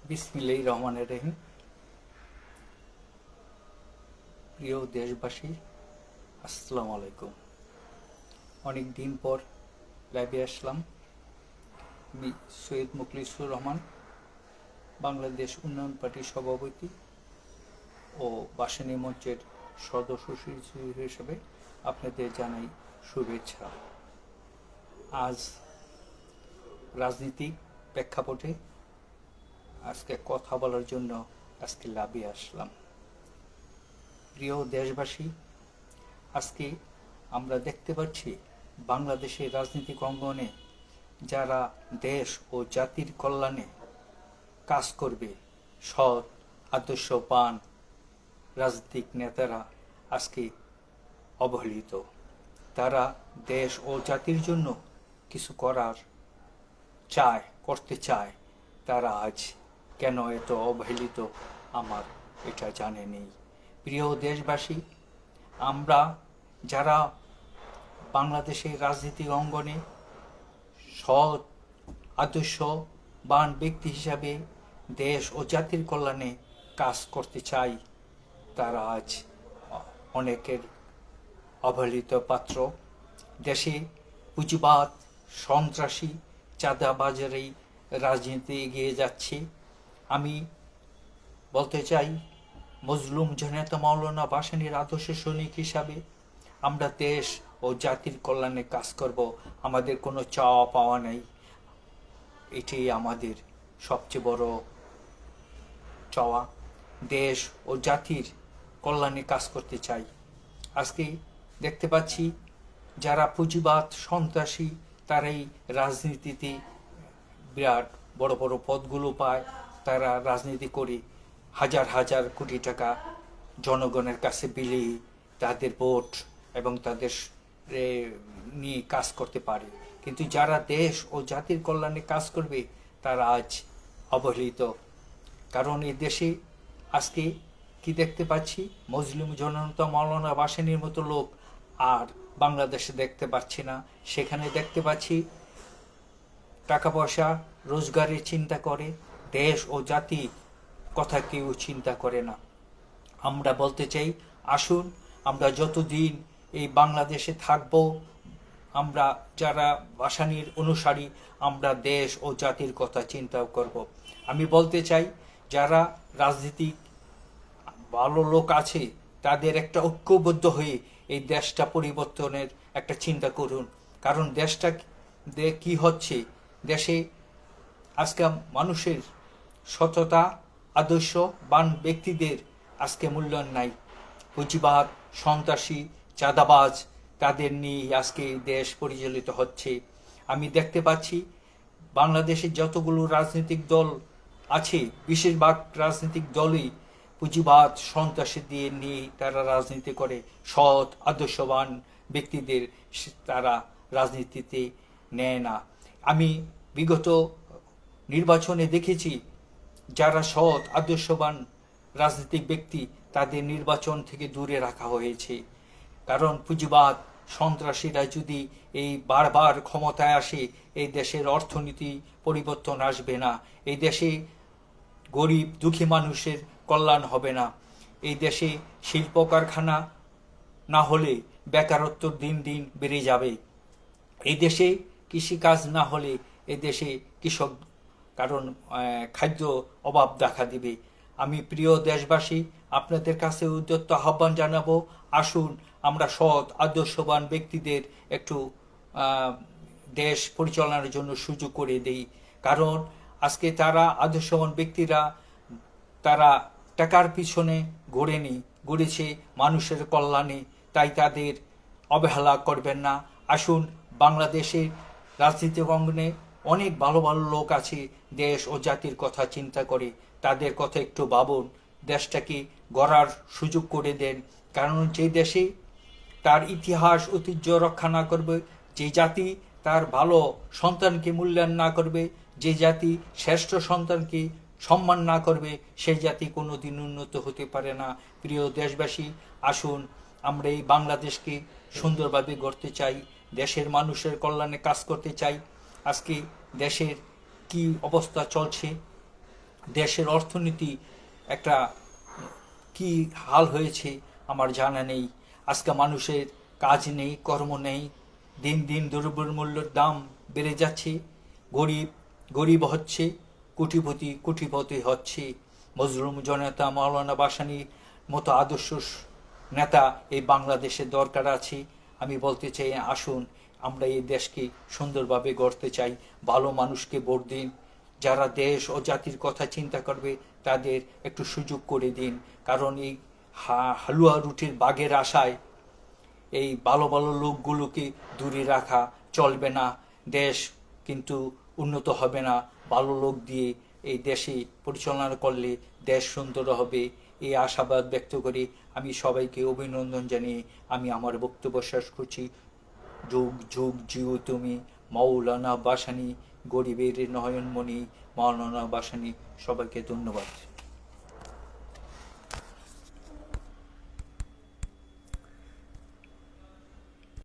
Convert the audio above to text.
বিসমিল্লাহির রহমানির রহিম। প্রিয় দেশবাসী, আসসালামু আলাইকুম। অনেক দিন পর লাইভে আসলাম। আমি সৈয়দ মুখলিসুর রহমান, বাংলাদেশ উন্নয়ন পার্টির সভাপতি ও বাসানী মঞ্চের সদস্য হিসেবে আপনাদের জানাই শুভেচ্ছা। আজ রাজনীতিক প্রেক্ষাপটে আজকে কথা বলার জন্য আজকে লাইভে আসলাম। প্রিয় দেশবাসী, আজকে আমরা দেখতে পাচ্ছি বাংলাদেশের রাজনৈতিক অঙ্গনে যারা দেশ ও জাতির কল্যাণে কাজ করবে, সৎ আদর্শবান রাজনৈতিক নেতারা আজকে অবহেলিত। তারা দেশ ও জাতির জন্য কিছু করতে চায়, তারা আজ কেন এত অবহেলিত আমার এটা জানা নেই। প্রিয় দেশবাসী, আমরা যারা বাংলাদেশের রাজনীতিক অঙ্গনে সৎ আদর্শবান ব্যক্তি হিসাবে দেশ ও জাতির কল্যাণে কাজ করতে চাই, তারা আজ অনেকের অবহেলিত পাত্র। দেশে পুঁজিবাদ, সন্ত্রাসী, চাঁদাবাজারেই রাজনীতি এগিয়ে যাচ্ছে। আমি বলতে চাই, মজলুম জননেতা মাওলানা ভাসানীর আদর্শ সৈনিক হিসাবে আমরা দেশ ও জাতির কল্যাণে কাজ করব। আমাদের কোনো চাওয়া পাওয়া নেই, এটি আমাদের সবচেয়ে বড় চাওয়া। দেশ ও জাতির কল্যাণে কাজ করতে চাই। আজকে দেখতে পাচ্ছি যারা পুঁজিবাদ, সন্ত্রাসী, তারাই রাজনীতিতে বিরাট বড় বড় পদগুলো পায়। তারা রাজনীতি করে হাজার হাজার কোটি টাকা জনগণের কাছে বিলিয়ে তাদের ভোট এবং তাদের নিয়ে কাজ করতে পারে। কিন্তু যারা দেশ ও জাতির কল্যাণে কাজ করবে তারা আজ অবহেলিত। কারণ এই দেশে আজকে কি দেখতে পাচ্ছি, মুসলিম জননেতা মাওলানা ভাসানীর মতো লোক আর বাংলাদেশে দেখতে পাচ্ছি না। সেখানে দেখতে পাচ্ছি টাকা পয়সা রোজগারের চিন্তা করে, দেশ ও জাতি কথা কেউ চিন্তা করে না। আমরা বলতে চাই, আসুন আমরা যতদিন এই বাংলাদেশে থাকব, আমরা যারা ভাসানীর অনুসারী, আমরা দেশ ও জাতির কথা চিন্তা করব। আমি বলতে চাই, যারা রাজনীতিক ভালো লোক আছে তাদের একটা ঐক্যবদ্ধ হয়ে এই দেশটা পরিবর্তনের একটা চিন্তা করুন। কারণ দেশটা কি হচ্ছে, দেশে আজকে মানুষের সততা, আদর্শবান ব্যক্তিদের আজকে মূল্যায়ন নাই। পুঁজিবাদ, সন্ত্রাসী, চাঁদাবাজ, তাদের নিয়ে আজকে দেশ পরিচালিত হচ্ছে। আমি দেখতে পাচ্ছি বাংলাদেশের যতগুলো রাজনৈতিক দল আছে, বেশিরভাগ রাজনৈতিক দলই পুঁজিবাদ, সন্ত্রাসী দিয়ে নিয়ে তারা রাজনীতি করে। সৎ আদর্শবান ব্যক্তিদের তারা রাজনীতিতে নেয় না। আমি বিগত নির্বাচনে দেখেছি যারা সৎ আদর্শবান রাজনৈতিক ব্যক্তি, তাদের নির্বাচন থেকে দূরে রাখা হয়েছে। কারণ পুঁজিবাদ, সন্ত্রাসীরা যদি এই বারবার ক্ষমতায় আসে, এই দেশের অর্থনীতি পরিবর্তন আসবে না, এই দেশে গরিব দুঃখী মানুষের কল্যাণ হবে না, এই দেশে শিল্প কারখানা না হলে বেকারত্ব দিন দিন বেড়ে যাবে, এই দেশে কৃষিকাজ না হলে এই দেশে কৃষক কারণ খাদ্য অভাব দেখা দিবে। আমি প্রিয় দেশবাসী, আপনাদের কাছে উদ্যত আহ্বান জানাবো, আসুন আমরা সৎ আদর্শবান ব্যক্তিদের একটু দেশ পরিচালনার জন্য সুযোগ করে দেই। কারণ আজকে তারা আদর্শবান ব্যক্তিরা তারা টাকার পিছনে ঘুরেছে মানুষের কল্যাণে, তাই তাদের অবহেলা করবেন না। আসুন, বাংলাদেশের রাজনীতিক অঙ্গনে অনেক ভালো ভালো লোক আছে, দেশ ও জাতির কথা চিন্তা করে, তাদের কথা একটু ভাবুন, দেশটাকে গড়ার সুযোগ করে দেন। কারণ যে দেশে তার ইতিহাস ঐতিহ্য রক্ষা না করবে, যে জাতি তার ভালো সন্তানকে মূল্যায়ন না করবে, যে জাতি শ্রেষ্ঠ সন্তানকে সম্মান না করবে, সেই জাতি কোনোদিন উন্নত হতে পারে না। প্রিয় দেশবাসী, আসুন আমরা এই বাংলাদেশকে সুন্দরভাবে গড়তে চাই, দেশের মানুষের কল্যাণে কাজ করতে চাই। আজকে দেশের কি অবস্থা চলছে, দেশের অর্থনীতি একটা কি হাল হয়েছে আমার জানা নেই। আজকে মানুষের কাজ নেই, কর্ম নেই, দিন দিন দ্রব্যমূল্যের দাম বেড়ে যাচ্ছে, গরিব গরিব হচ্ছে, কোটিপতি কোটিপতি হচ্ছে। মজলুম জনতা মাওলানা ভাসানীর মতো আদর্শ নেতা এই বাংলাদেশে দরকার আছে। আমি বলতে চাই, আসুন আমরা এই দেশকে সুন্দরভাবে গড়তে চাই। ভালো মানুষকে ভোট দিন, যারা দেশ ও জাতির কথা চিন্তা করবে তাদের একটু সুযোগ করে দিন। কারণ এই হালুয়া রুটির বাগের আশায় এই ভালো ভালো লোকগুলোকে দূরে রাখা চলবে না। দেশ কিন্তু উন্নত হবে না ভালো লোক দিয়ে। এই দেশে পরিচালনা করলে দেশ সুন্দর হবে, এই আশাবাদ ব্যক্ত করে আমি সবাইকে অভিনন্দন জানিয়ে আমি আমার বক্তব্য শেষ করছি। যুগ যুগ জিও তুমি মাওলানা ভাসানী, গরিবের নয়নমণি মাওলানা ভাসানী। সবাইকে ধন্যবাদ।